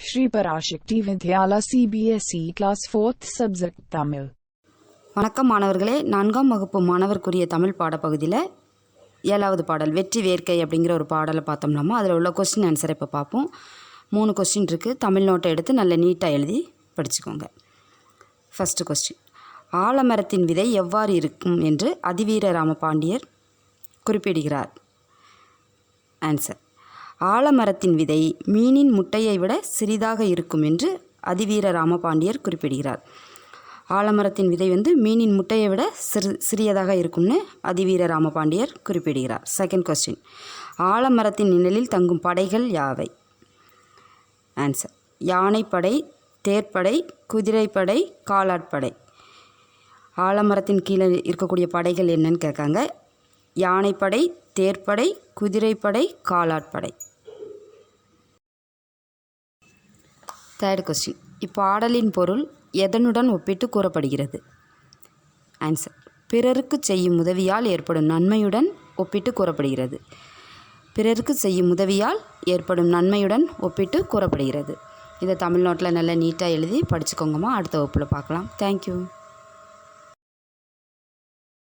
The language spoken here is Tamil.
Shri Parashakti Vidyala CBSE Class 4th Subject Tamil. வணக்கம் மாணவர்களே, 4ஆம் வகுப்பு மாணவர்க்குரிய தமிழ் பாடப்பகுதியில் 7வது பாடல் வெற்றி வேர்க்கை அப்படிங்கிற ஒரு பாடலை பார்த்தோம்னாமா அதில் உள்ள கொஸ்டின் ஆன்சரை இப்போ பார்ப்போம். 3 கொஸ்டின் இருக்குது. தமிழ் நோட்டை எடுத்து நல்ல நீட்டாக எழுதி படிச்சுக்கோங்க. ஃபஸ்ட்டு கொஸ்டின், ஆலமரத்தின் விதை எவ்வாறு இருக்கும் என்று அதிவீர ராமபாண்டியர் குறிப்பிடுகிறார். ஆன்சர், ஆலமரத்தின் விதை மீனின் முட்டையை விட சிறிதாக இருக்கும் என்று அதிவீர ராமபாண்டியர் குறிப்பிடுகிறார். ஆலமரத்தின் விதை மீனின் முட்டையை விட சிறியதாக இருக்கும்னு அதிவீர ராமபாண்டியர் குறிப்பிடுகிறார். செகண்ட் கொஸ்டின், ஆலமரத்தின் நிழலில் தங்கும் படைகள் யாவை? ஆன்சர், யானைப்படை, தேர்ப்படை, குதிரைப்படை, காலாட்படை. ஆலமரத்தின் கீழே இருக்கக்கூடிய படைகள் என்னன்னு கேட்காங்க. யானைப்படை, தேர்ப்படை, குதிரைப்படை, காலாட்படை. தேர்ட் கொஸ்டின், இப்பாடலின் பொருள் எதனுடன் ஒப்பிட்டு கூறப்படுகிறது? ஆன்சர், பிறருக்கு செய்யும் உதவியால் ஏற்படும் நன்மையுடன் ஒப்பிட்டு கூறப்படுகிறது. பிறருக்கு செய்யும் உதவியால் ஏற்படும் நன்மையுடன் ஒப்பிட்டு கூறப்படுகிறது. இதை தமிழ்நாட்டில் நல்லா நீட்டாக எழுதி படிச்சுக்கோங்கம்மா. அடுத்த வகுப்பில் பார்க்கலாம். தேங்க்யூ.